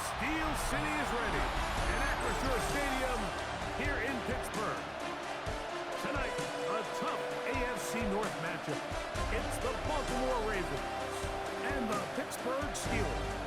Steel City is ready. And Acrisure Stadium here in Pittsburgh. Tonight, a tough AFC North matchup. It's the Baltimore Ravens and the Pittsburgh Steelers.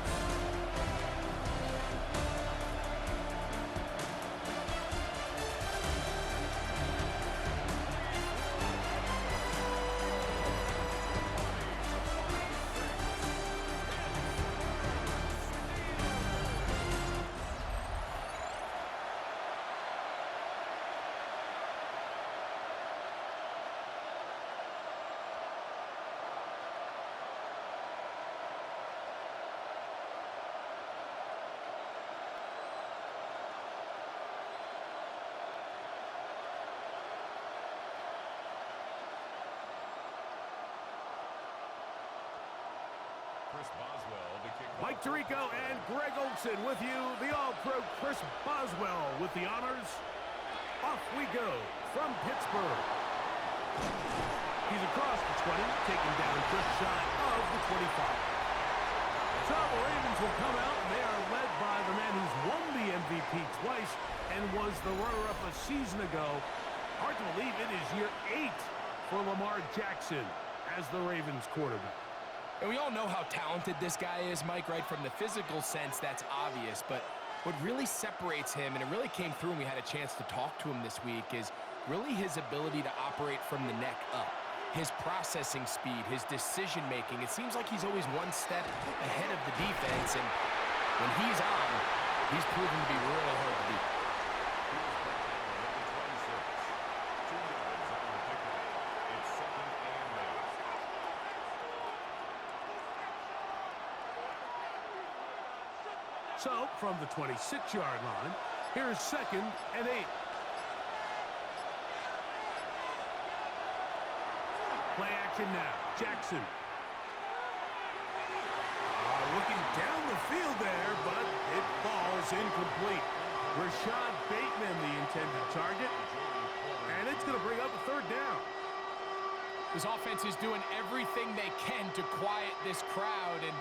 Mike Tirico and Greg Olson with you. The All-Pro Chris Boswell with the honors. Off we go from Pittsburgh. He's across the 20, taken down just shy of the 25. So the Ravens will come out, and they are led by the man who's won the MVP twice and was the runner-up a season ago. Hard to believe it is year 8 for Lamar Jackson as the Ravens quarterback. And we all know how talented this guy is, Mike, right? From the physical sense, that's obvious. But what really separates him, and it really came through when we had a chance to talk to him this week, is really his ability to operate from the neck up. His processing speed, his decision-making. It seems like he's always one step ahead of the defense. And when he's on, he's proven to be really hard to beat. So, from the 26-yard line, here's 2nd and 8. Play action now. Jackson. Looking down the field there, but it falls incomplete. Rashad Bateman, the intended target. And it's going to bring up a 3rd down. This offense is doing everything they can to quiet this crowd, and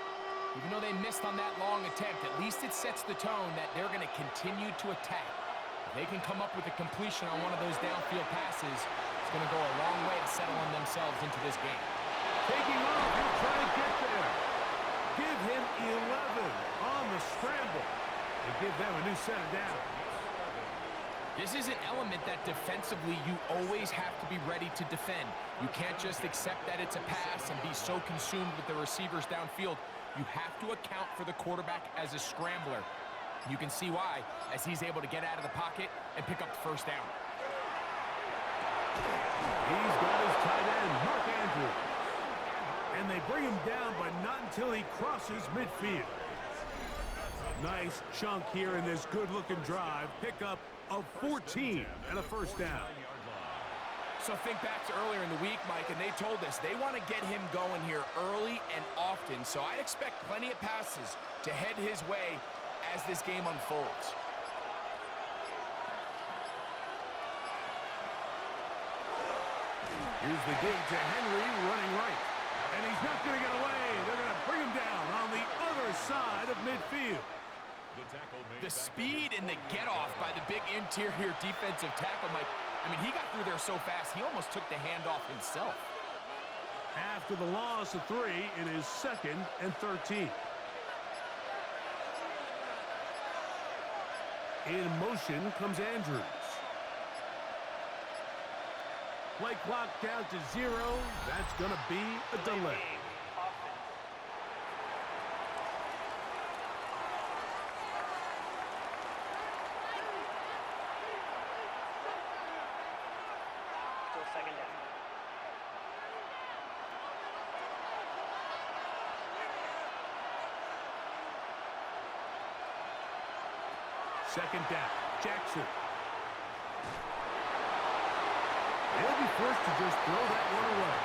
even though they missed on that long attempt, at least it sets the tone that they're going to continue to attack. If they can come up with a completion on one of those downfield passes, it's going to go a long way to settling themselves into this game. Taking off, he'll try to get there. Give him 11 on the scramble and give them a new set of downs. This is an element that defensively you always have to be ready to defend. You can't just accept that it's a pass and be so consumed with the receivers downfield. You have to account for the quarterback as a scrambler. You can see why, as he's able to get out of the pocket and pick up the 1st down. He's got his tight end, Mark Andrews. And they bring him down, but not until he crosses midfield. Nice chunk here in this good-looking drive. Pickup of 14 and a 1st down. So think back to earlier in the week, Mike, and they told us they want to get him going here early and often. So I expect plenty of passes to head his way as this game unfolds. Here's the give to Henry running right. And he's not going to get away. They're going to bring him down on the other side of midfield. The speed and the get-off by the big interior defensive tackle, Mike. I mean, he got through there so fast, he almost took the handoff himself. After the loss of 3, it is 2nd and 13. In motion comes Andrews. Play clock down to 0. That's going to be a delay. Second down, Jackson. They'll be forced to just throw that one away.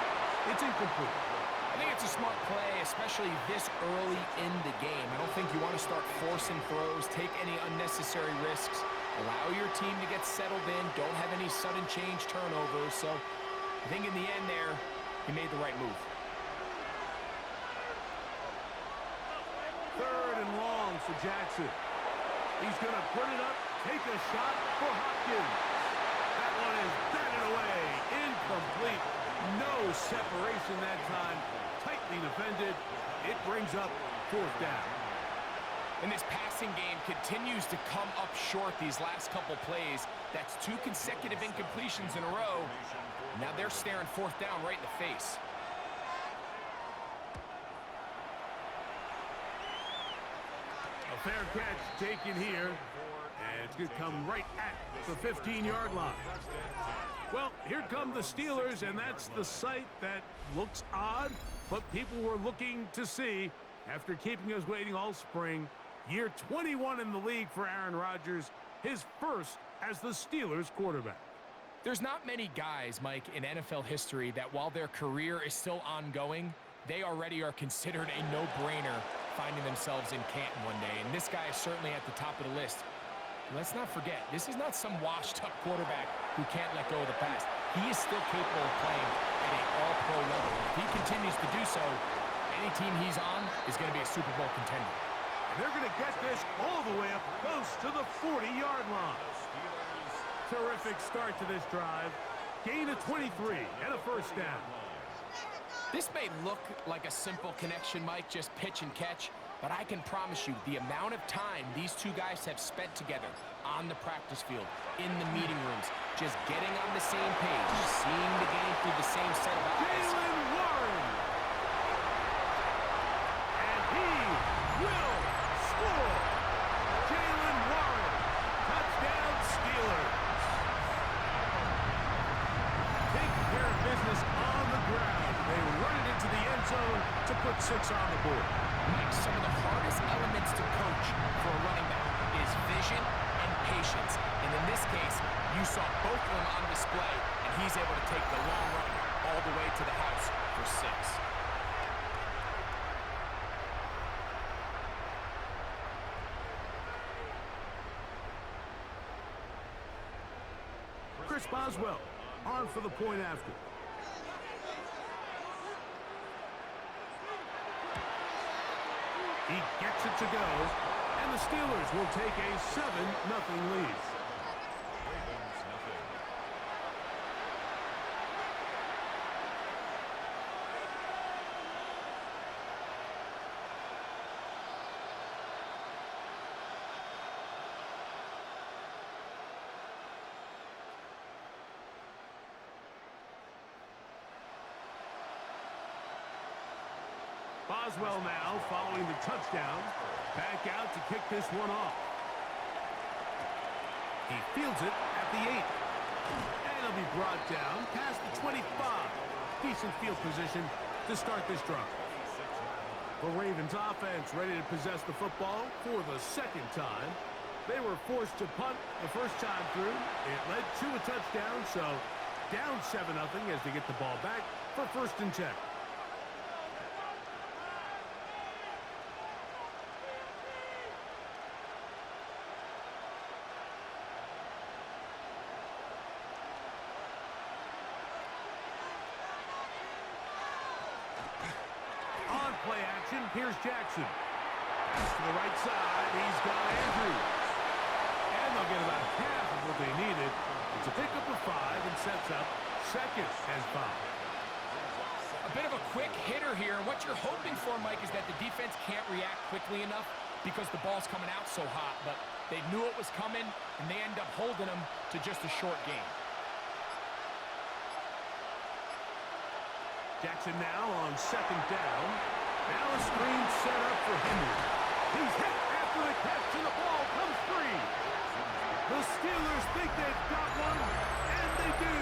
It's incomplete. I think it's a smart play, especially this early in the game. I don't think you want to start forcing throws, take any unnecessary risks, allow your team to get settled in, don't have any sudden change turnovers. So I think in the end there, he made the right move. 3rd and long for Jackson. He's going to put it up, take a shot for Hopkins. That one is batted away, incomplete. No separation that time, tightly defended. It brings up fourth down. And this passing game continues to come up short these last couple plays. That's 2 consecutive incompletions in a row. Now they're staring fourth down right in the face. A fair catch taken here, and it's going to come right at the 15-yard line. Well, here come the Steelers, and that's the sight that looks odd, but people were looking to see after keeping us waiting all spring. Year 21 in the league for Aaron Rodgers, his first as the Steelers quarterback. There's not many guys, Mike, in NFL history that while their career is still ongoing, they already are considered a no-brainer finding themselves in Canton one day. And this guy is certainly at the top of the list. Let's not forget, this is not some washed-up quarterback who can't let go of the pass. He is still capable of playing at an all-pro level. If he continues to do so, any team he's on is going to be a Super Bowl contender. And they're going to get this all the way up close to the 40-yard line. Terrific start to this drive. Gain of 23 and a first down. This may look like a simple connection, Mike, just pitch and catch, but I can promise you the amount of time these two guys have spent together on the practice field, in the meeting rooms, just getting on the same page, seeing the game through the same set of eyes. Jaylen Warren. And he will score. Jaylen Warren. Touchdown Steelers. Taking care of business on the ground. They run it into the end zone to put 6 on the board. Mike, some of the hardest elements to coach for a running back is vision and patience. And in this case, you saw both of them on display, and he's able to take the long run all the way to the house for 6. Chris Boswell on for the point after. He gets it to go, and the Steelers will take a 7-0 lead. Boswell now following the touchdown. Back out to kick this one off. He fields it at the 8. And he'll be brought down past the 25. Decent field position to start this drive. The Ravens offense ready to possess the football for the second time. They were forced to punt the first time through. It led to a touchdown, so down 7-0 as they get the ball back for 1st and 10. Play action, here's Jackson. To the right side, he's got Andrews. And they'll get about half of what they needed. It's a pickup of 5 and sets up 2nd and 5. A bit of a quick hitter here, and what you're hoping for, Mike, is that the defense can't react quickly enough because the ball's coming out so hot, but they knew it was coming, and they end up holding them to just a short game. Jackson now on 2nd down. Now a screen set up for Henry. He's hit after the catch, and the ball comes free. The Steelers think they've got one, and they do.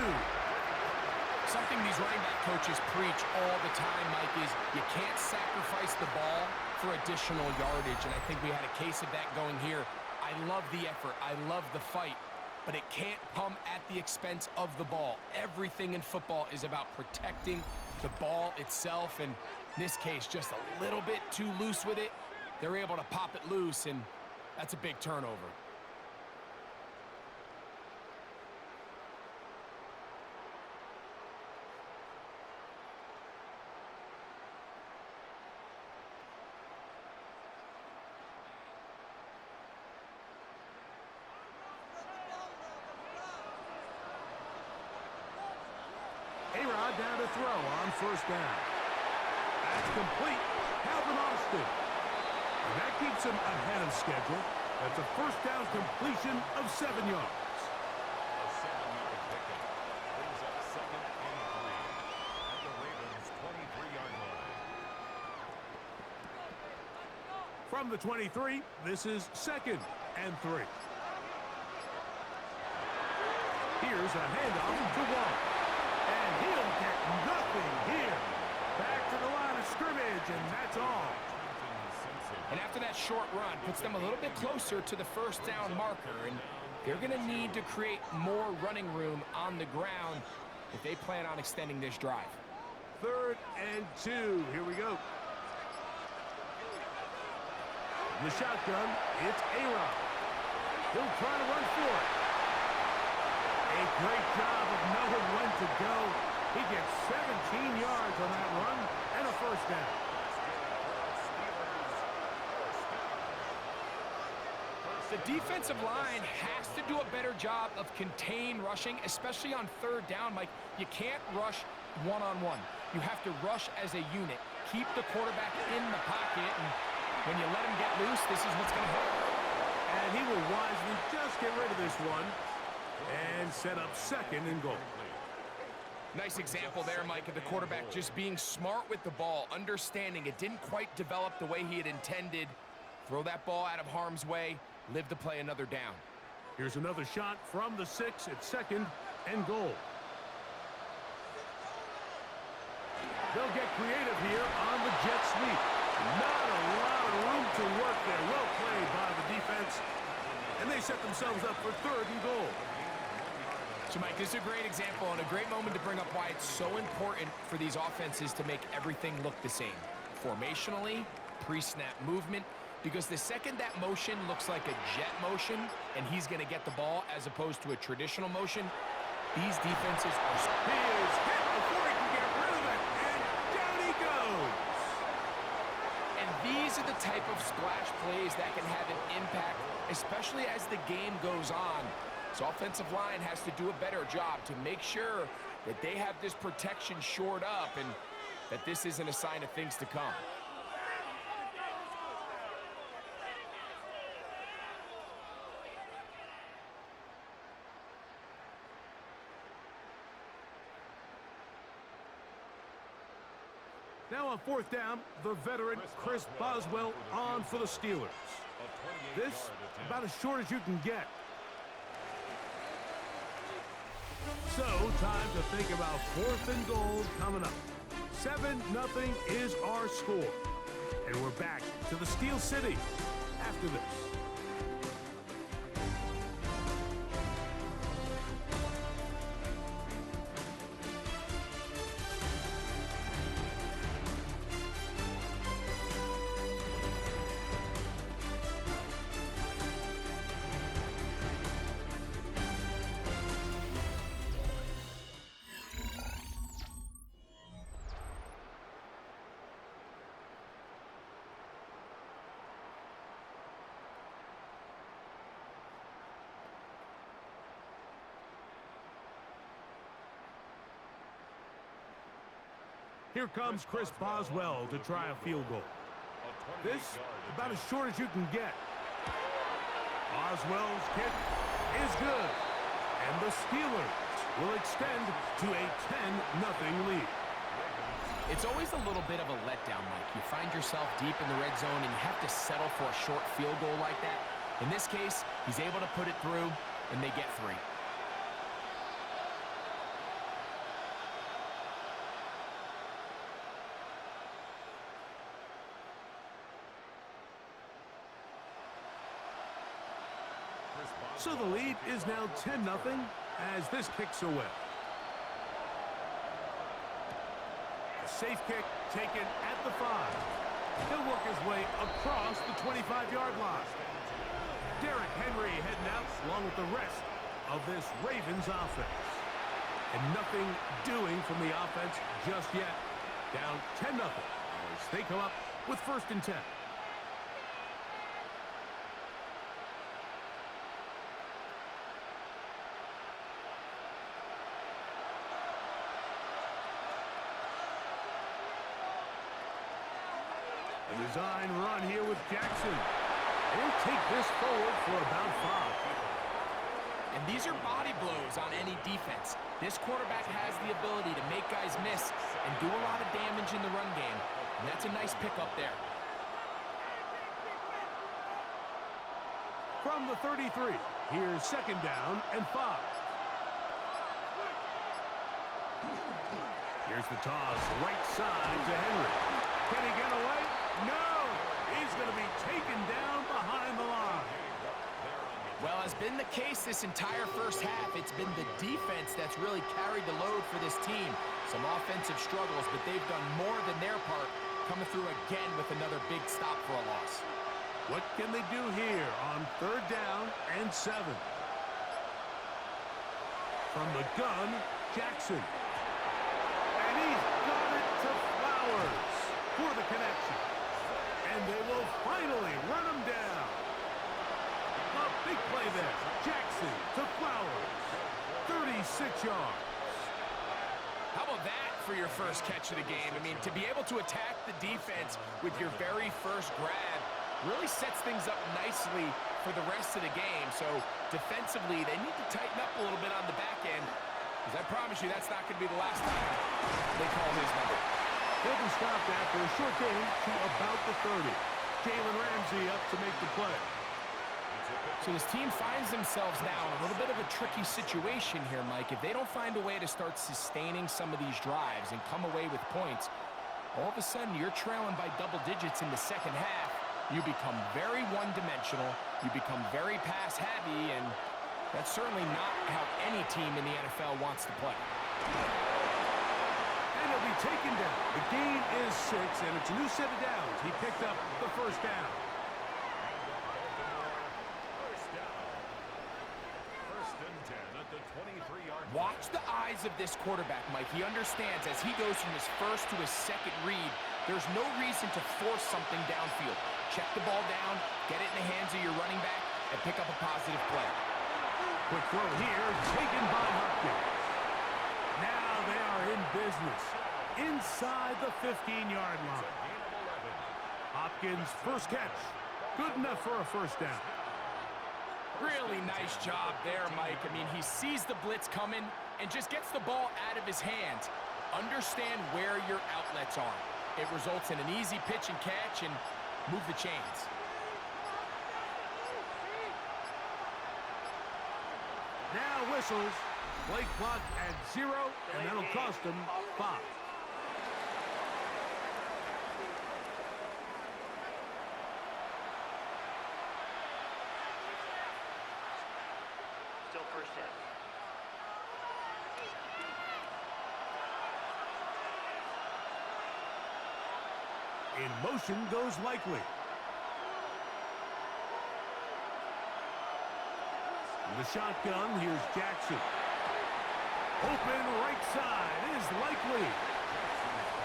Something these running back coaches preach all the time, Mike, is you can't sacrifice the ball for additional yardage, and I think we had a case of that going here. I love the effort. I love the fight, but it can't come at the expense of the ball. Everything in football is about protecting the ball itself, and in this case, just a little bit too loose with it. They're able to pop it loose, and that's a big turnover. down to throw on first down. That's complete. Calvin Austin. And that keeps him ahead of schedule. That's a first down completion of 7 yards. A 7-yard pickup brings up 2nd and 3 at the Ravens' 23-yard line. From the 23, this is 2nd and 3. Here's a handoff to Watt. And he'll get nothing here. Back to the line of scrimmage, and that's all. And after that short run, puts them a little bit closer to the first down marker. And they're going to need to create more running room on the ground if they plan on extending this drive. 3rd and 2. Here we go. The shotgun, it's A-Rod. He'll try to run for it. A great job of knowing when to go. He gets 17 yards on that run and a first down. The defensive line has to do a better job of contain rushing, especially on 3rd down. Mike, you can't rush one-on-one. You have to rush as a unit. Keep the quarterback in the pocket, and when you let him get loose, this is what's going to happen. And he will wisely just get rid of this one and set up 2nd and goal. Nice example there, Mike, of the quarterback just being smart with the ball, understanding it didn't quite develop the way he had intended. Throw that ball out of harm's way, live to play another down. Here's another shot from the 6 at 2nd and goal. They'll get creative here on the jet sweep. Not a lot of room to work there. Well played by the defense. And they set themselves up for 3rd and goal. So, Mike, this is a great example and a great moment to bring up why it's so important for these offenses to make everything look the same. Formationally, pre-snap movement, because the second that motion looks like a jet motion and he's going to get the ball as opposed to a traditional motion, these defenses are... He is hit before he can get rid of it, and down he goes. And these are the type of splash plays that can have an impact, especially as the game goes on. So offensive line has to do a better job to make sure that they have this protection shored up and that this isn't a sign of things to come. Now on 4th down, the veteran Chris Boswell on for the Steelers. This about as short as you can get. So, time to think about 4th and goal coming up. 7-0 is our score. And we're back to the Steel City after this. Here comes Chris Boswell to try a field goal. This about as short as you can get. Boswell's kick is good. And the Steelers will extend to a 10-0 lead. It's always a little bit of a letdown, Mike. You find yourself deep in the red zone and you have to settle for a short field goal like that. In this case, he's able to put it through, and they get 3. So the lead is now 10-0 as this kicks away. A safe kick taken at the 5. He'll work his way across the 25-yard line. Derrick Henry heading out along with the rest of this Ravens offense. And nothing doing from the offense just yet. Down 10-0 as they come up with 1st and 10. Design run here with Jackson. He'll take this forward for about 5. And these are body blows on any defense. This quarterback has the ability to make guys miss and do a lot of damage in the run game. And that's a nice pickup there. From the 33, here's 2nd down and 5. Here's the toss, right side to Henry. Can he get away? No! He's going to be taken down behind the line. Well, as been the case this entire first half, it's been the defense that's really carried the load for this team. Some offensive struggles, but they've done more than their part, coming through again with another big stop for a loss. What can they do here on 3rd down and 7? From the gun, Jackson. And he's got it to Flowers for the connection. And they will finally run him down. A big play there. Jackson to Flowers. 36 yards. How about that for your first catch of the game? I mean, to be able to attack the defense with your very first grab really sets things up nicely for the rest of the game. So defensively, they need to tighten up a little bit on the back end, because I promise you that's not going to be the last time they call his number. They'll be stopped after a short gain to about the 30. Jalen Ramsey up to make the play. So this team finds themselves now in a little bit of a tricky situation here, Mike. If they don't find a way to start sustaining some of these drives and come away with points, all of a sudden you're trailing by double digits in the second half. You become very one-dimensional, you become very pass-heavy, and that's certainly not how any team in the NFL wants to play. And he'll be taken down. The gain is 6, and it's a new set of downs. He picked up the 1st down. First and 10 at the 23-yard line. Watch the eyes of this quarterback, Mike. He understands as he goes from his first to his second read, there's no reason to force something downfield. Check the ball down, get it in the hands of your running back, and pick up a positive play. Quick throw here, taken by Hopkins. Now they are in business, inside the 15-yard line. Hopkins' first catch, good enough for a 1st down. Really nice job there, Mike. I mean, he sees the blitz coming and just gets the ball out of his hands. Understand where your outlets are. It results in an easy pitch and catch and move the chains. Now whistles. Play clock at 0, and that'll cost them 5. Still first down. In motion goes Likely. In the shotgun, here's Jackson. Open right side is Likely.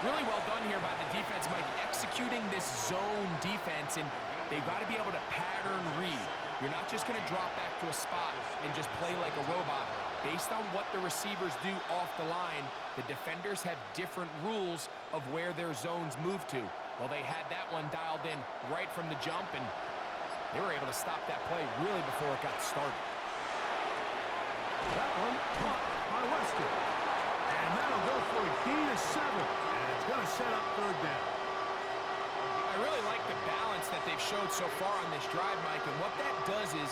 Really well done here by the defense, Mike, executing this zone defense, and they've got to be able to pattern read. You're not just going to drop back to a spot and just play like a robot. Based on what the receivers do off the line, the defenders have different rules of where their zones move to. Well, they had that one dialed in right from the jump, and they were able to stop that play really before it got started. That one caught by Weston. And that'll go for a gain of 7. And it's going to set up 3rd down. I really like the balance that they've showed so far on this drive, Mike, and what that does is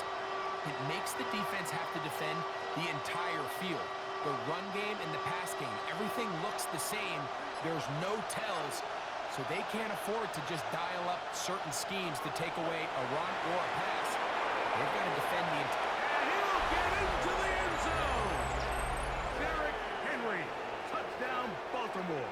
it makes the defense have to defend the entire field. The run game and the pass game, everything looks the same. There's no tells, so they can't afford to just dial up certain schemes to take away a run or a pass. They've got to defend the entire. And he'll get into the end zone. Derrick Henry, touchdown Baltimore.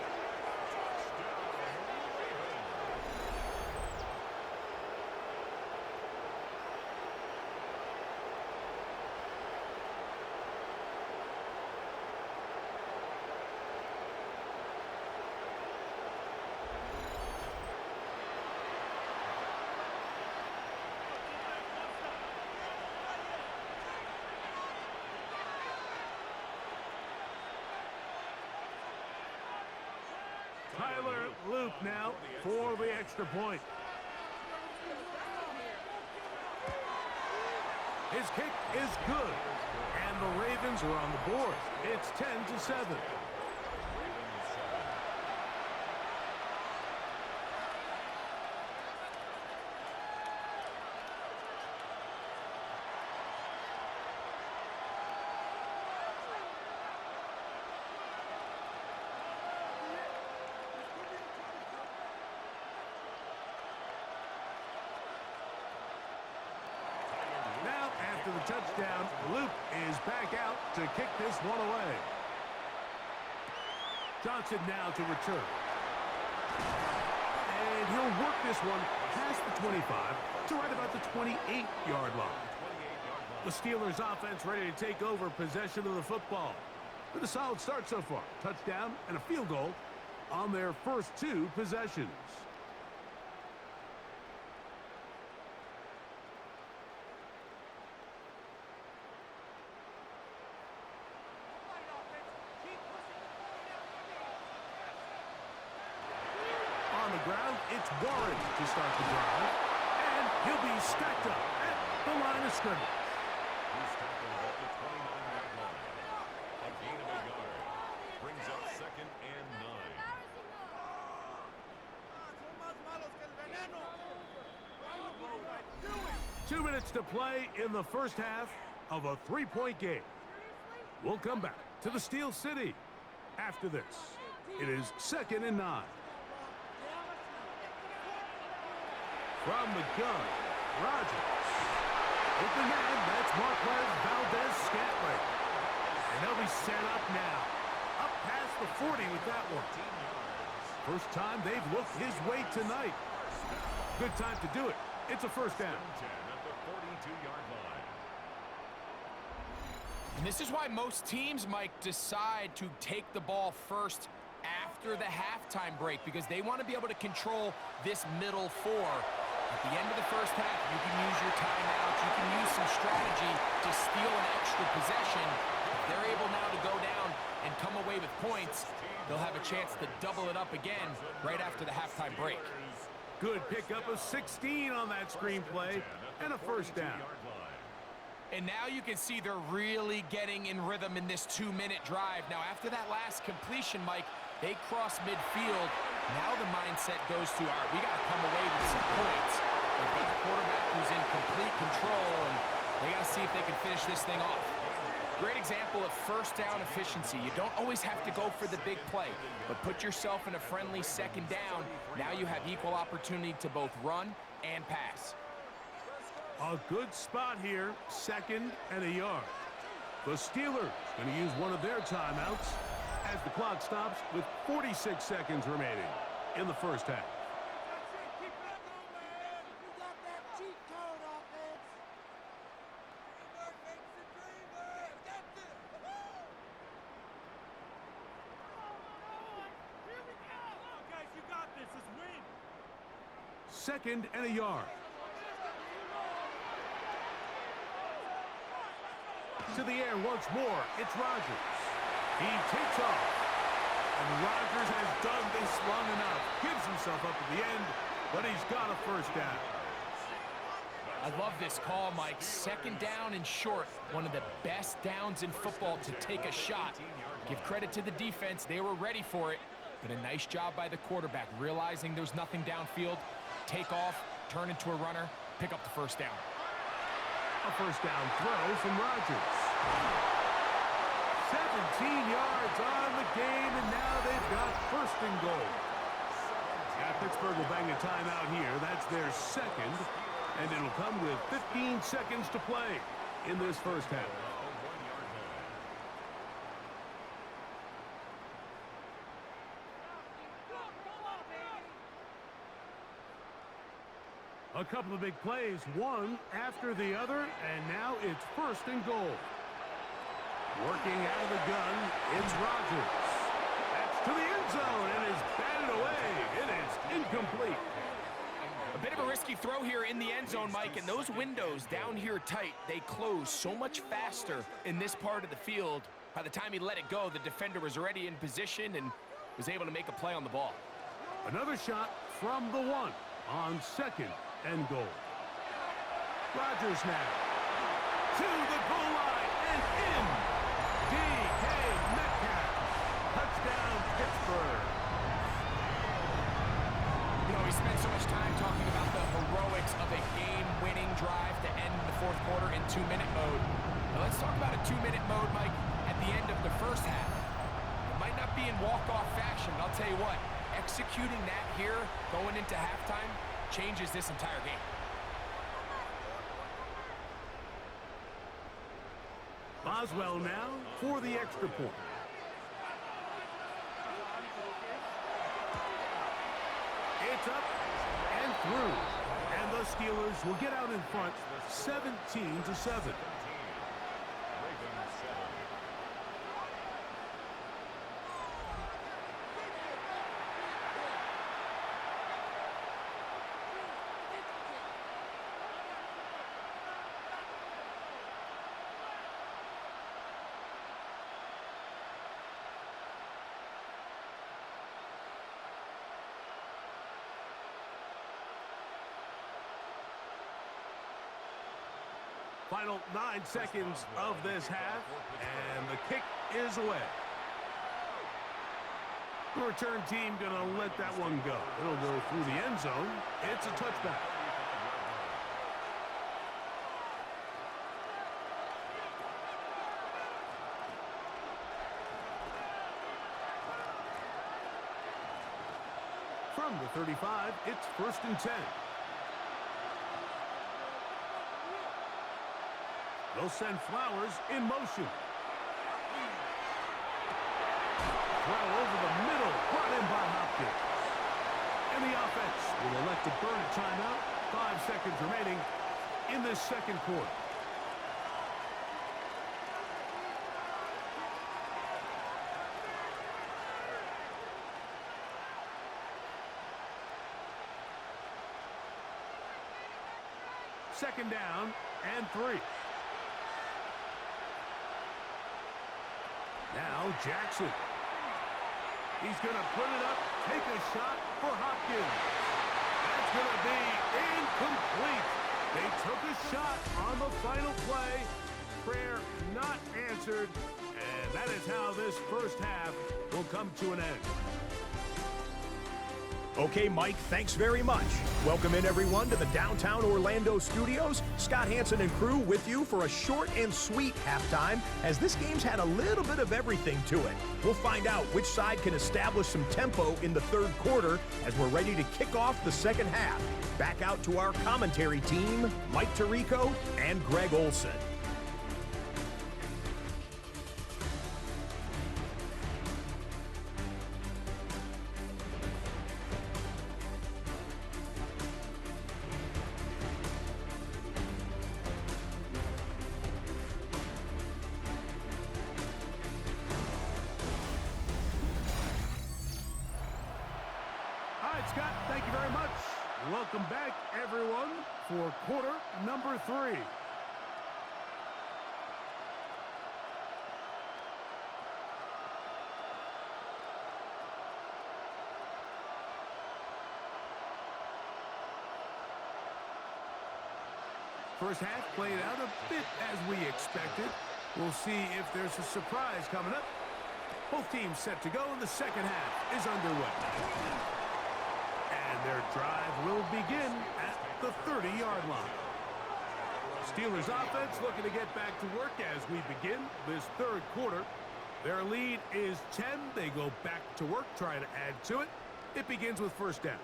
loop now for the extra point. His kick is good. And the Ravens are on the board. It's 10-7. Now, after the touchdown, Luke is back out to kick this one away. Johnson now to return. And he'll work this one past the 25 to right about the 28-yard line. The Steelers offense ready to take over possession of the football. With a solid start so far. Touchdown and a field goal on their first two possessions. On the ground, it's Warren to start the drive. And he'll be stacked up at the line of scrimmage. He's tackled at the 29-yard line. A gain of a yard. Brings up 2nd and 9. 2 minutes to play in the first half of a 3-point game. We'll come back to the Steel City after this. It is 2nd and 9. From the gun, Rodgers. Open man, that's Marquez Valdez-Scantling. And he'll be set up now. Up past the 40 with that one. First time they've looked his way tonight. Good time to do it. It's a first down. 10 at the 42-yard line. And this is why most teams, Mike, decide to take the ball first after the halftime break, because they want to be able to control this middle four. At the end of the first half, you can use your timeouts, you can use some strategy to steal an extra possession. If they're able now to go down and come away with points, they'll have a chance to double it up again right after the halftime break. Good pickup of 16 on that screenplay and a first down. And now you can see they're really getting in rhythm in this 2-minute drive. Now, after that last completion, Mike, they cross midfield. Now the mindset goes to, all right, we got to come away with some points. They've got a quarterback who's in complete control, and they got to see if they can finish this thing off. Great example of first down efficiency. You don't always have to go for the big play, but put yourself in a friendly second down. Now you have equal opportunity to both run and pass. A good spot here, 2nd and a yard. The Steelers going to use one of their timeouts as the clock stops with 46 seconds remaining in the first half. Second and a yard. To the air once more, it's Rodgers. He takes off. And Rodgers has done this long enough. Gives himself up at the end, but he's got a first down. I love this call, Mike. Second down and short. One of the best downs in football to take a shot. Give credit to the defense. They were ready for it. But a nice job by the quarterback, realizing there's nothing downfield. Take off, turn into a runner, pick up the first down. A first down throw from Rodgers. 17 yards on the game, and now they've got first and goal. Pittsburgh will bang a timeout here. That's their second, and it'll come with 15 seconds to play in this first half. A couple of big plays, one after the other, and now it's first and goal. Working out of the gun, it's Rodgers. That's to the end zone and is batted away. It is incomplete. A bit of a risky throw here in the end zone, Mike, and those windows down here tight, they close so much faster in this part of the field. By the time he let it go, the defender was already in position and was able to make a play on the ball. Another shot from the 1 on 2nd and goal. Rodgers now to the goal line and in. D.K. Metcalf. Touchdown, Pittsburgh. You know, we spent so much time talking about the heroics of a game-winning drive to end the fourth quarter in 2-minute mode. Now let's talk about a 2-minute mode, Mike, at the end of the first half. It might not be in walk-off fashion, but I'll tell you what, executing that here going into halftime changes this entire game. Boswell now for the extra point. It's up and through. And the Steelers will get out in front 17-7. Final 9 seconds of this half, and the kick is away. The return team gonna let that one go. It'll go through the end zone. It's a touchback. From the 35, it's 1st and 10. They'll send Flowers in motion. Throw over the middle, brought in by Hopkins. And the offense will elect to burn a timeout. 5 seconds remaining in this second quarter. Second down and 3. Now Jackson. He's going to put it up, take a shot for Hopkins. That's going to be incomplete. They took a shot on the final play. Prayer not answered. And that is how this first half will come to an end. Okay, Mike, thanks very much. Welcome in, everyone, to the downtown Orlando studios. Scott Hansen and crew with you for a short and sweet halftime, as this game's had a little bit of everything to it. We'll find out which side can establish some tempo in the third quarter as we're ready to kick off the second half. Back out to our commentary team, Mike Tirico and Greg Olson. Scott, thank you very much. Welcome back, everyone, for quarter number 3. First half played out a bit as we expected. We'll see if there's a surprise coming up. Both teams set to go, and the second half is underway. And their drive will begin at the 30-yard line. Steelers offense looking to get back to work as we begin this third quarter. Their lead is 10. They go back to work, try to add to it. It begins with first down.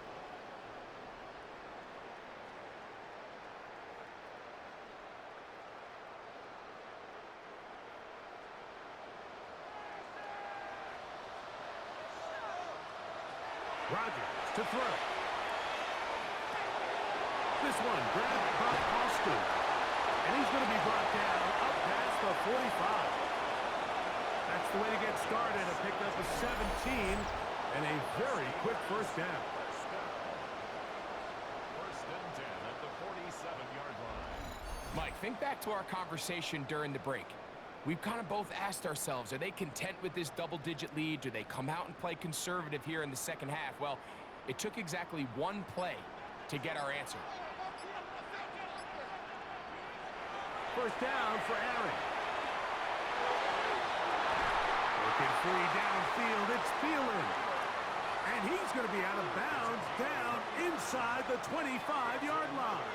Rodgers to throw. This one grabbed by Austin. And he's going to be brought down up past the 45. That's the way to get started. A pickup of 17 and a very quick first down. First and 10 at the 47-yard line. Mike, think back to our conversation during the break. We've kind of both asked ourselves, are they content with this double-digit lead? Do they come out and play conservative here in the second half? Well, It took exactly one play to get our answer. First down for Aaron. Looking free downfield, it's Thielen. And he's going to be out of bounds down inside the 25-yard line.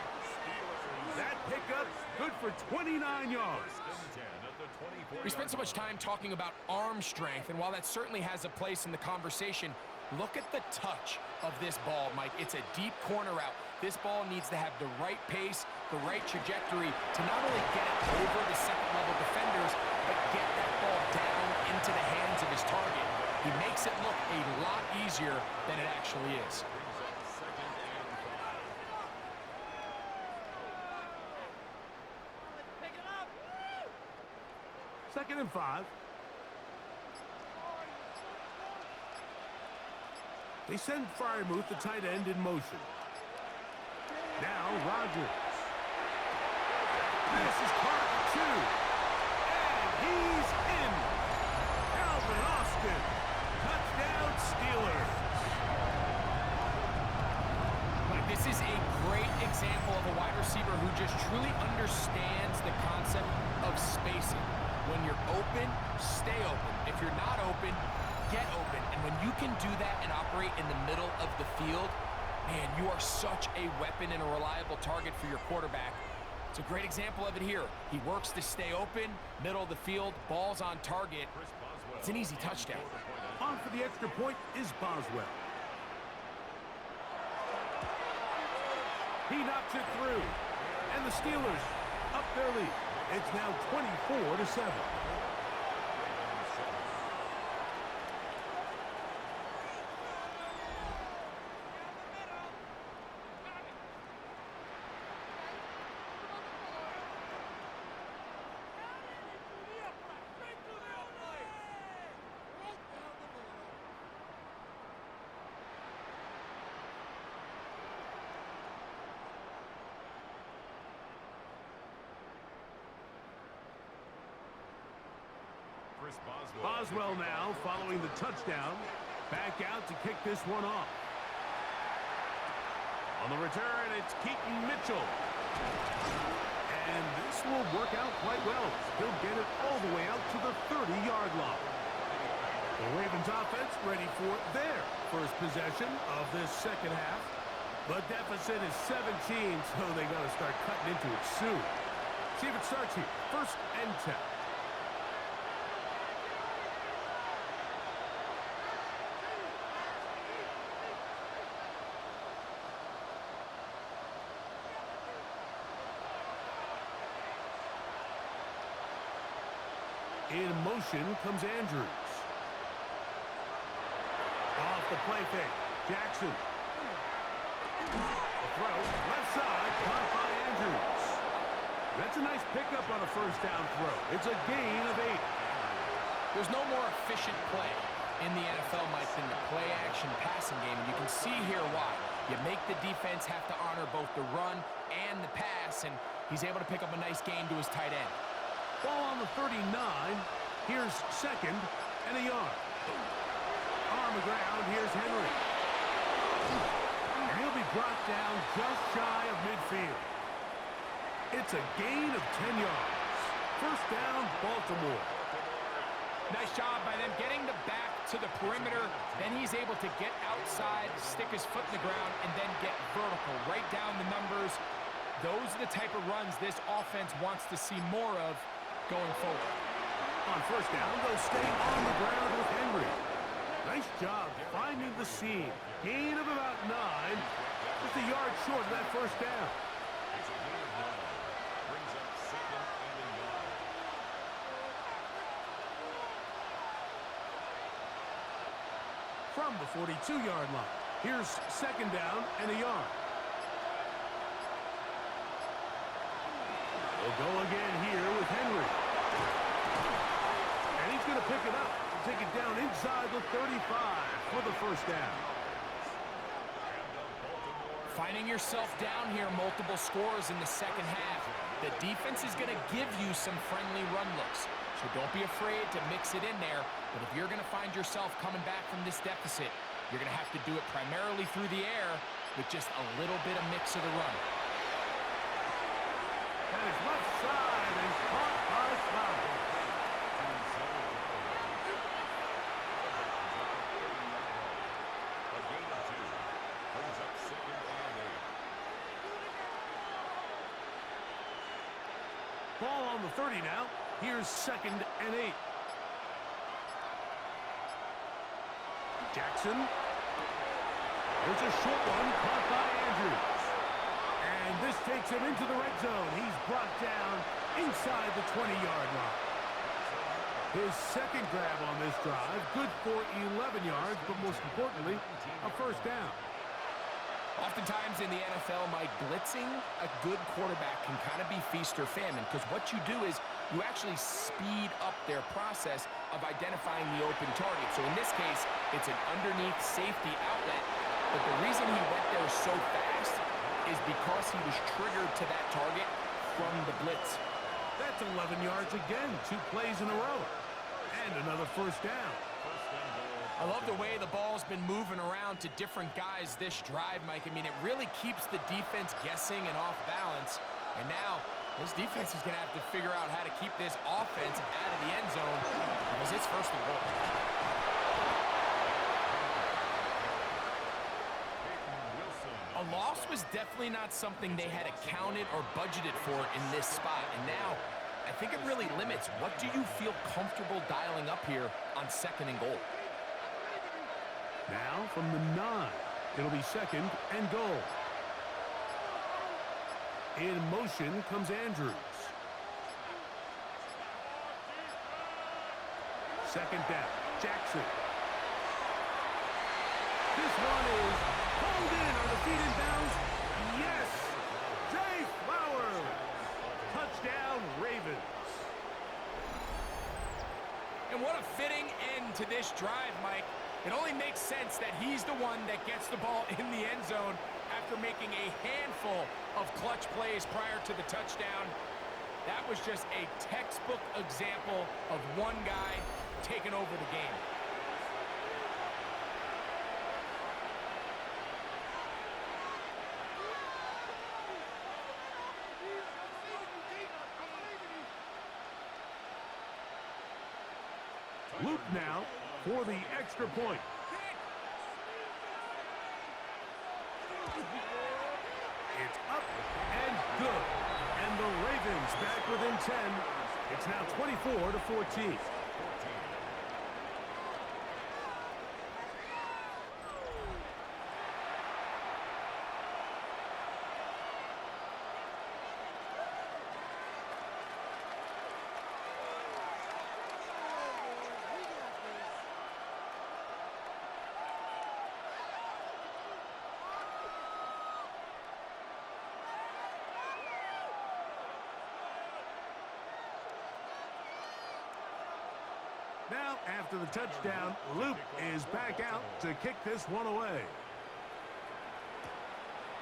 That pickup good for 29 yards. We spent so much time talking about arm strength, and while that certainly has a place in the conversation, look at the touch of this ball, Mike. It's a deep corner route. This ball needs to have the right pace, the right trajectory to not only get it over the second-level defenders, but get that ball down into the hands of his target. He makes it look a lot easier than it actually is. Second and 5. They send Freiermuth, the tight end, in motion. Now Rodgers. This is Carter 2. And he's in. Alvin Austin. Touchdown Steelers. This is a great example of a wide receiver who just truly understands the concept of spacing. When you're open, stay open. If you're not open, get open. And when you can do that and operate in the middle of the field, man, you are such a weapon and a reliable target for your quarterback. It's a great example of it here. He works to stay open, middle of the field, ball's on target. It's an easy touchdown. On for the extra point is Boswell. He knocks it through. And the Steelers up their lead. It's now 24-7. Boswell now following the touchdown. Back out to kick this one off. On the return, it's Keaton Mitchell. And this will work out quite well. He'll get it all the way out to the 30-yard line. The Ravens offense ready for their first possession of this second half. The deficit is 17, so they got to start cutting into it soon. See if it starts here. First and 10. In motion comes Andrews. Off the play fake. Jackson. The throw, left side, caught by Andrews. That's a nice pickup on a first down throw. It's a gain of 8. There's no more efficient play in the NFL, Mike, than the play-action passing game. And you can see here why. You make the defense have to honor both the run and the pass, and he's able to pick up a nice gain to his tight end. Ball on the 39. Here's second and a yard. On the ground, here's Henry. And he'll be brought down just shy of midfield. It's a gain of 10 yards. First down, Baltimore. Nice job by them getting the back to the perimeter. Then he's able to get outside, stick his foot in the ground, and then get vertical. Right down the numbers. Those are the type of runs this offense wants to see more of going forward. On first down, they'll stay on the ground with Henry. Nice job finding the seam. Gain of about 9. Just a yard short of that first down. It's a gain of 9. Brings up second and a yard. From the 42-yard line. Here's second down and a yard. They'll go again here with Henry. And he's going to pick it up and take it down inside the 35 for the first down. Finding yourself down here, multiple scores in the second half. The defense is going to give you some friendly run looks. So don't be afraid to mix it in there. But if you're going to find yourself coming back from this deficit, You're going to have to do it primarily through the air with just a little bit of mix of the run. And his left side is caught by Smiley. A gain of 2. Brings up 2nd and 8. Ball on the 30 now. Here's 2nd and 8. Jackson. There's a short one caught by Andrews. And this takes him into the red zone. He's brought down inside the 20-yard line. His second grab on this drive, good for 11 yards, but most importantly, a first down. Oftentimes in the NFL, Mike, blitzing a good quarterback can kind of be feast or famine, because what you do is you actually speed up their process of identifying the open target. So in this case, it's an underneath safety outlet, but the reason he went there so fast is because he was triggered to that target from the blitz. That's 11 yards again, 2 plays in a row. And another first down. I love the way the ball's been moving around to different guys this drive, Mike. I mean, it really keeps the defense guessing and off balance. And now, this defense is going to have to figure out how to keep this offense out of the end zone because it's first and goal. A loss was definitely not something they had accounted or budgeted for in this spot. And now, I think it really limits what do you feel comfortable dialing up here on 2nd and goal. Now from the 9, it'll be 2nd and goal. In motion comes Andrews. 2nd down, Jackson. This one is pulled in on the feet and bounds. Yes! Zay Flowers! Touchdown, Ravens. And what a fitting end to this drive, Mike. It only makes sense that he's the one that gets the ball in the end zone after making a handful of clutch plays prior to the touchdown. That was just a textbook example of one guy taking over the game. Luke now for the extra point. It's up and good. And the Ravens back within 10. It's now 24-14. Now, after the touchdown, Luke is back out to kick this one away.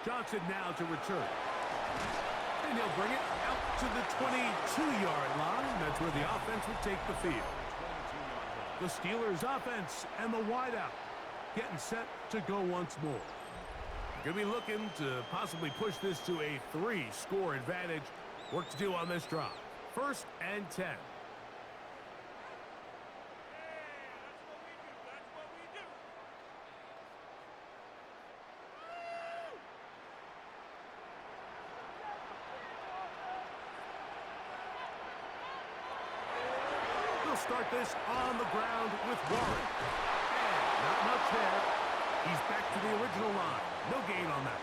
Johnson now to return. And he'll bring it out to the 22-yard line. That's where the offense will take the field. The Steelers offense and the wideout getting set to go once more. Going to be looking to possibly push this to a 3-score advantage. Work to do on this drive. 1st and 10. Start this on the ground with Warren. And not much there. He's back to the original line. No gain on that.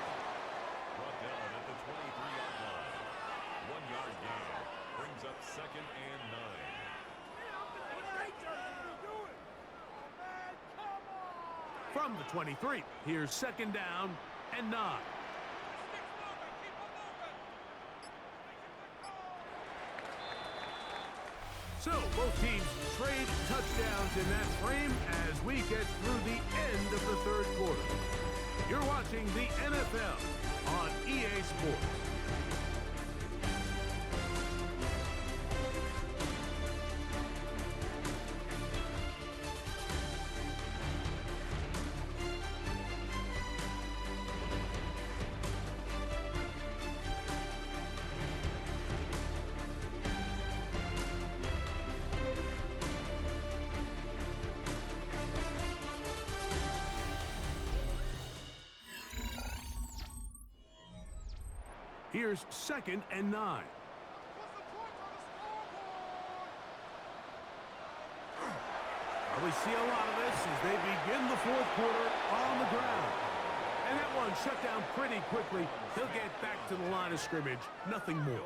Brought down at the 23-yard line. 1-yard gain. Brings up 2nd and 9. From the 23, here's 2nd down and 9. So, both teams trade touchdowns in that frame as we get through the end of the 3rd quarter. You're watching the NFL on EA Sports. Here's 2nd and 9. We see a lot of this as they begin the 4th quarter on the ground. And that one shut down pretty quickly. He'll get back to the line of scrimmage. Nothing more.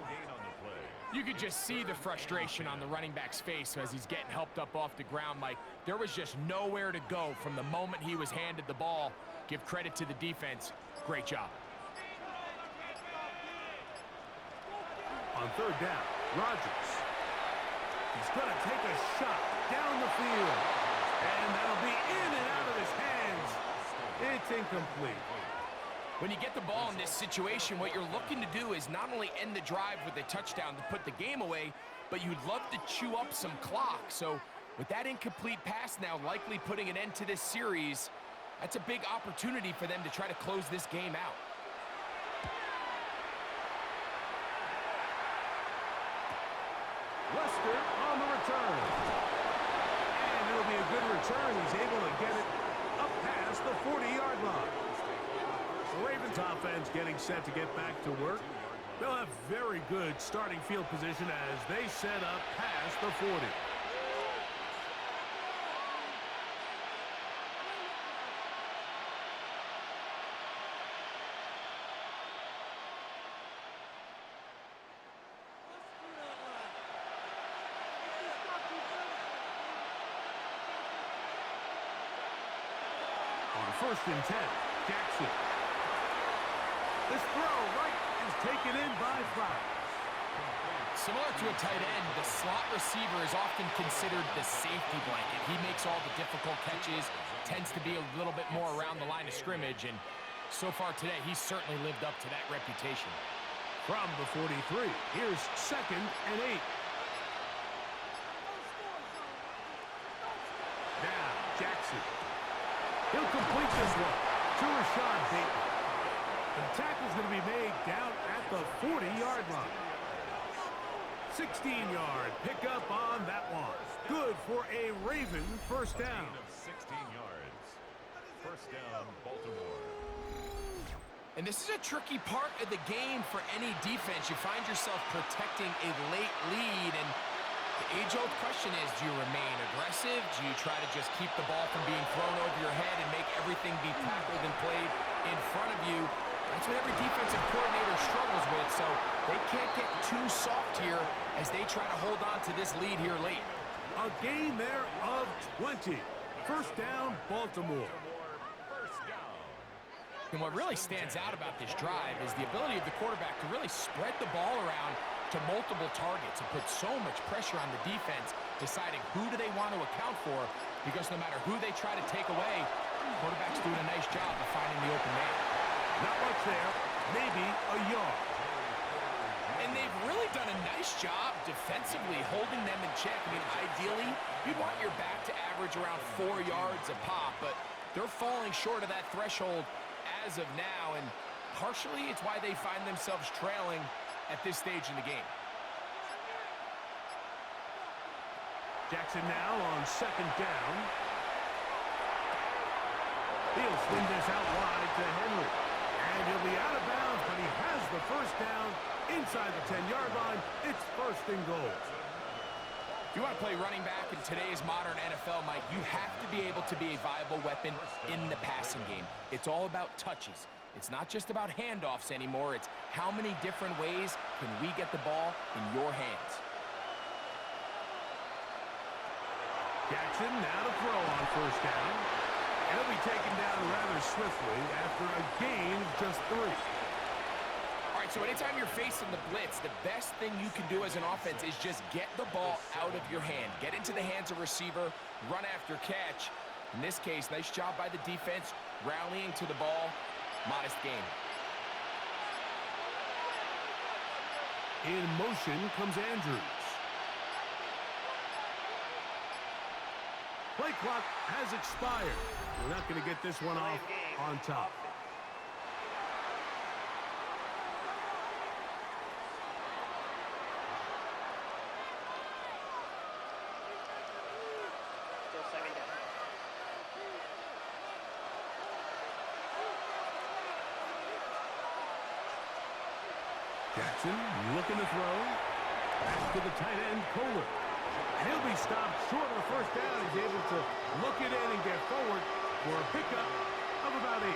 You could just see the frustration on the running back's face as he's getting helped up off the ground, Mike. There was just nowhere to go from the moment he was handed the ball. Give credit to the defense. Great job. On 3rd down, Rodgers. He's going to take a shot down the field. And that'll be in and out of his hands. It's incomplete. When you get the ball in this situation, what you're looking to do is not only end the drive with a touchdown to put the game away, but you'd love to chew up some clock. So with that incomplete pass now likely putting an end to this series, that's a big opportunity for them to try to close this game out. Lester on the return. And it'll be a good return. He's able to get it up past the 40-yard line. The Ravens offense getting set to get back to work. They'll have very good starting field position as they set up past the 40. On 1st and 10, Jackson. This throw right is taken in by Flowers. Similar to a tight end, the slot receiver is often considered the safety blanket. He makes all the difficult catches, tends to be a little bit more around the line of scrimmage, and so far today, he's certainly lived up to that reputation. From the 43, here's 2nd and 8. Now, Jackson. He'll complete this one to Rashad Bateman. The tackle's going to be made down at the 40-yard line. 16-yard pickup on that one. Good for a Raven 1st down. 16 yards. 1st down, Baltimore. And this is a tricky part of the game for any defense. You find yourself protecting a late lead, and the age-old question is, do you remain aggressive? Do you try to just keep the ball from being thrown over your head and make everything be tackled and played in front of you? That's what every defensive coordinator struggles with, so they can't get too soft here as they try to hold on to this lead here late. A gain there of 20. 1st down, Baltimore. And what really stands out about this drive is the ability of the quarterback to really spread the ball around to multiple targets and put so much pressure on the defense, deciding who do they want to account for, because no matter who they try to take away, the quarterback's doing a nice job of finding the open man. Not much there, maybe a yard. And they've really done a nice job defensively holding them in check. I mean, ideally, you'd want your back to average around 4 yards a pop, but they're falling short of that threshold as of now, and partially it's why they find themselves trailing at this stage in the game. Jackson now on 2nd down. He'll swing this out wide to Henry. And he'll be out of bounds, but he has the 1st down inside the 10-yard line. It's 1st and goal. If you want to play running back in today's modern NFL, Mike, you have to be able to be a viable weapon in the passing game. It's all about touches. It's not just about handoffs anymore. It's how many different ways can we get the ball in your hands. Jackson now to throw on 1st down. And he'll be taken down rather swiftly after a gain of just 3. All right, so anytime you're facing the blitz, the best thing you can do as an offense is just get the ball out of your hand. Get into the hands of receiver, run after catch. In this case, nice job by the defense, rallying to the ball. Modest game. In motion comes Andrews. Play clock has expired. We're not going to get this one off on top. Wilson looking to throw. Back to the tight end, Kohler. And he'll be stopped short of the first down. He's able to look it in and get forward for a pickup of about 8.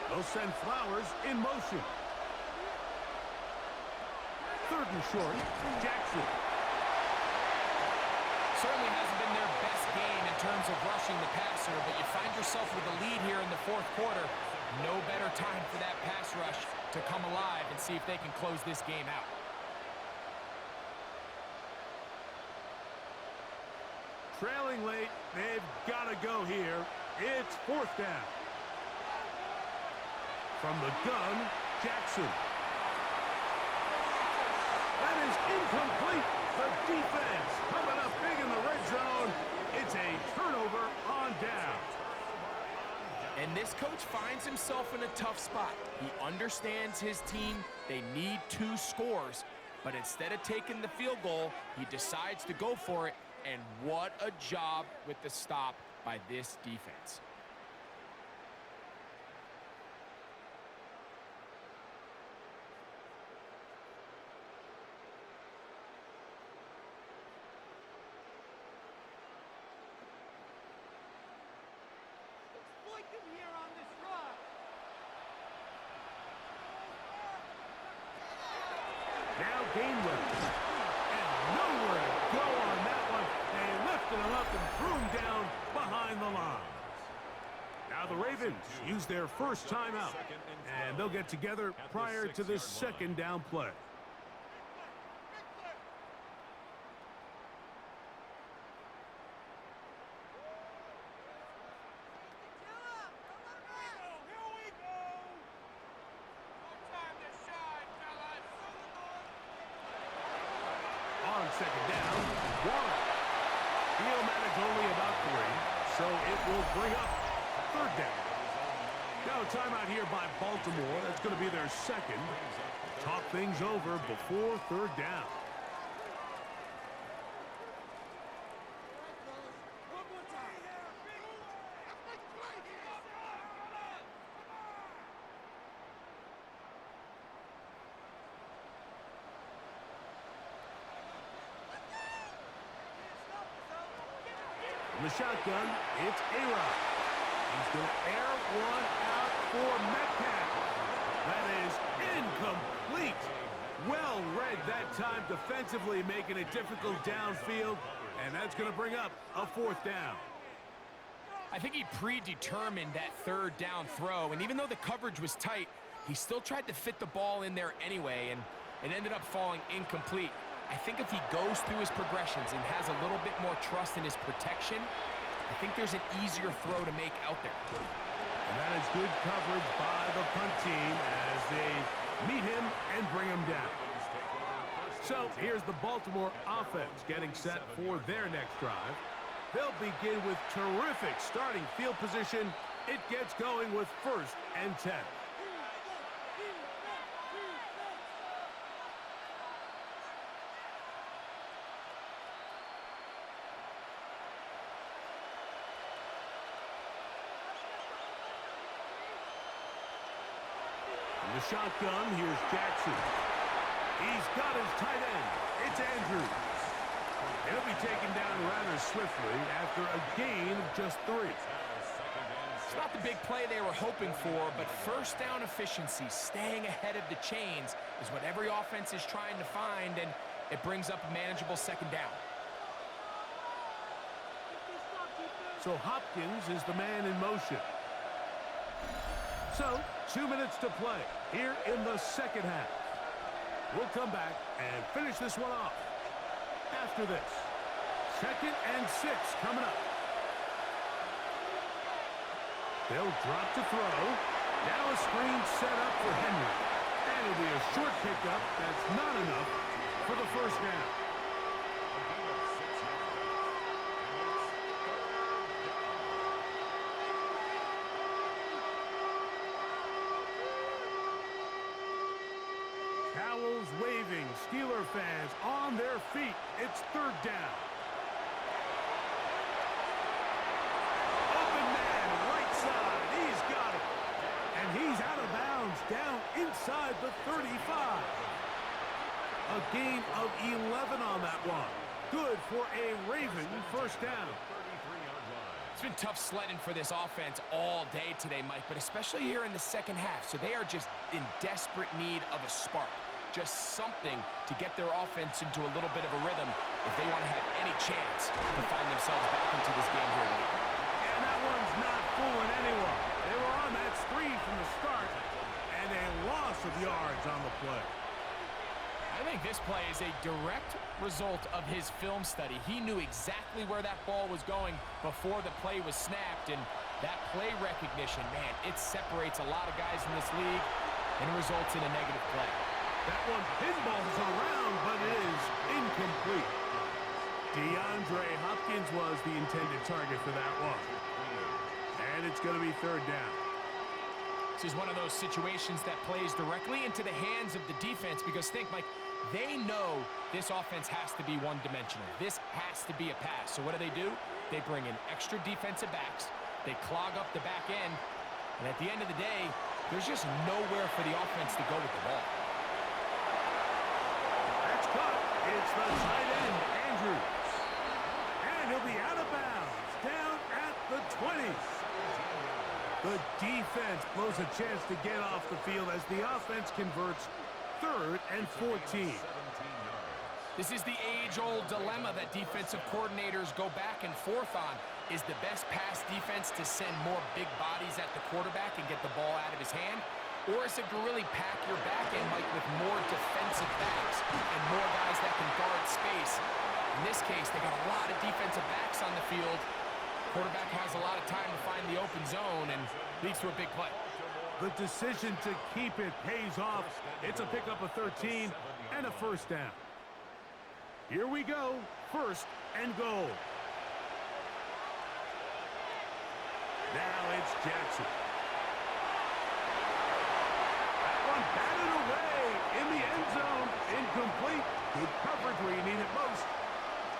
They'll send Flowers in motion. 3rd and short, Jackson. Certainly hasn't been their best game in terms of rushing the passer, but you find yourself with a lead here in the 4th quarter. No better time for that pass rush to come alive and see if they can close this game out. Trailing late, they've got to go here. It's 4th down. From the gun, Jackson. That is incomplete. The defense coming up big in the red zone. It's a turnover on down. And this coach finds himself in a tough spot. He understands his team. They need 2 scores. But instead of taking the field goal, he decides to go for it. And what a job with the stop by this defense. Now Gainwell. And nowhere to go on that one. They lifted him up and threw him down behind the line. Now the Ravens use their first timeout. And they'll get together prior to this 2nd down play. On 2nd down, Warren. Field managed only about 3, so it will bring up 3rd down. Now timeout here by Baltimore. That's going to be their 2nd. Talk things over before 3rd down. In the shotgun, it's A-Rod. He's going to air one out for Metcalf. That is incomplete. Well read that time defensively, making it difficult downfield. And that's going to bring up a 4th down. I think he predetermined that 3rd down throw, and even though the coverage was tight, he still tried to fit the ball in there anyway, and it ended up falling incomplete. I think if he goes through his progressions and has a little bit more trust in his protection, I think there's an easier throw to make out there. And that is good coverage by the punt team as they meet him and bring him down. So here's the Baltimore offense getting set for their next drive. They'll begin with terrific starting field position. It gets going with 1st and 10. In the shotgun, here's Jackson. He's got his tight end. It's Andrews. He'll be taken down rather swiftly after a gain of just 3. It's not the big play they were hoping for, but 1st down efficiency, staying ahead of the chains, is what every offense is trying to find, and it brings up a manageable 2nd down. So Hopkins is the man in motion. So 2 minutes to play here in the 2nd half. We'll come back and finish this one off after this. 2nd and 6 coming up. They'll drop to throw. Now a screen set up for Henry. And it'll be a short pickup. That's not enough for the 1st down. Towels waving. Steeler fans on their feet. It's third down. Open man, right side. He's got it. And he's out of bounds, down inside the 35. A gain of 11 on that one. Good for a Raven first down. It's been tough sledding for this offense all day today, Mike, but especially here in the second half. So they are just in desperate need of a spark, just something to get their offense into a little bit of a rhythm if they want to have any chance to find themselves back into this game here late. And that one's not fooling anyone. They were on that spree from the start, and a loss of yards on the play. I think this play is a direct result of his film study. He knew exactly where that ball was going before the play was snapped, and that play recognition, man, it separates a lot of guys in this league and results in a negative play. That one pinballs around, but it is incomplete. DeAndre Hopkins was the intended target for that one. And it's going to be third down. This is one of those situations that plays directly into the hands of the defense because think, Mike, they know this offense has to be one-dimensional. This has to be a pass. So what do? They bring in extra defensive backs. They clog up the back end. And at the end of the day, there's just nowhere for the offense to go with the ball. That's caught. It's the tight end, Andrews. And he'll be out of bounds, down at the 20. The defense blows a chance to get off the field as the offense converts 3rd and 14. This is the age-old dilemma that defensive coordinators go back and forth on. Is the best pass defense to send more big bodies at the quarterback and get the ball out of his hand? Or is it to really pack your back end, Mike, with more defensive backs and more guys that can guard space? In this case, they got a lot of defensive backs on the field. Quarterback has a lot of time to find the open zone and leads to a big play. The decision to keep it pays off. It's a pickup of 13 and a first down. Here we go, 1st and goal. Now it's Jackson. That one batted away in the end zone. Incomplete. Good coverage where you need it most.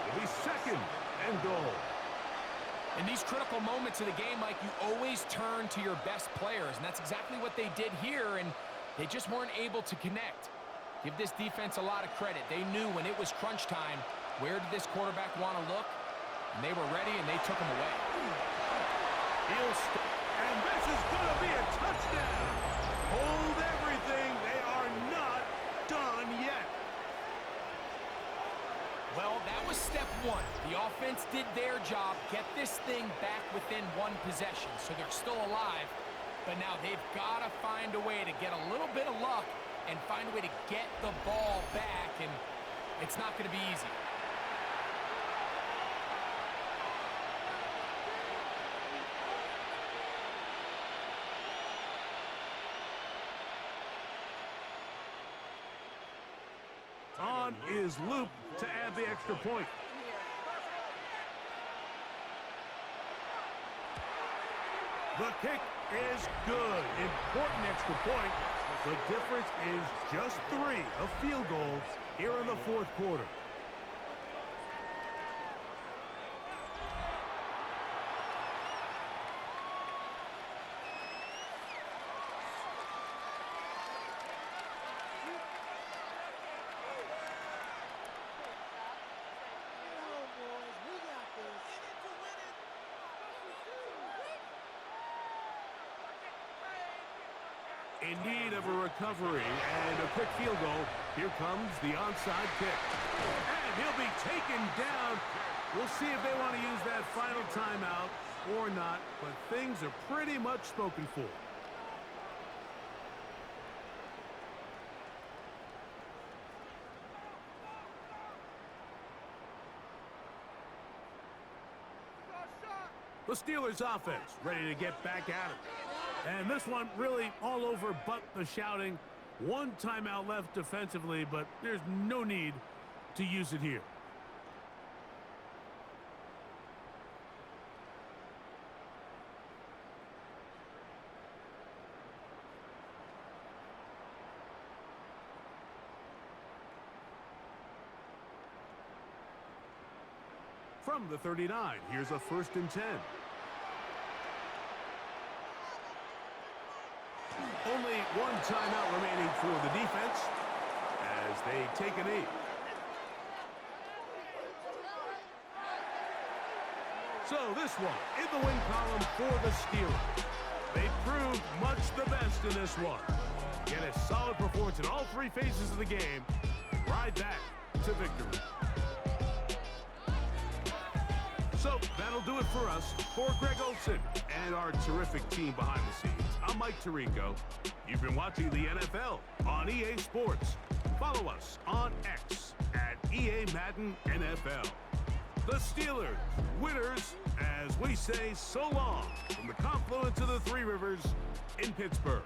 It'll be 2nd and goal. In these critical moments of the game, Mike, you always turn to your best players, and that's exactly what they did here, and they just weren't able to connect. Give this defense a lot of credit. They knew when it was crunch time, where did this quarterback want to look, and they were ready, and they took him away. And this is going to be a touchdown. Hold everything. They are not done yet. Well, that was step 1. The offense did their job, get this thing back within one possession, so they're still alive. But now they've got to find a way to get a little bit of luck and find a way to get the ball back, and it's not going to be easy. On is Luke to add the extra point. The kick is good. Important extra point. The difference is just 3 of field goals here in the 4th quarter. In need of a recovery and a quick field goal. Here comes the onside kick. And he'll be taken down. We'll see if they want to use that final timeout or not, but things are pretty much spoken for. The Steelers offense ready to get back at it. And this one really all over but the shouting. 1 timeout left defensively, but there's no need to use it here. from the 39. Here's a 1st and 10. Only one timeout remaining for the defense as they take a knee. So this one in the win column for the Steelers. They proved much the best in this one. Get a solid performance in all 3 phases of the game and ride back to victory. So that'll do it for us. For Greg Olsen and our terrific team behind the scenes, I'm Mike Tirico. You've been watching the NFL on EA Sports. Follow us on X at EA Madden NFL. The Steelers, winners, as we say so long from the confluence of the 3 rivers in Pittsburgh.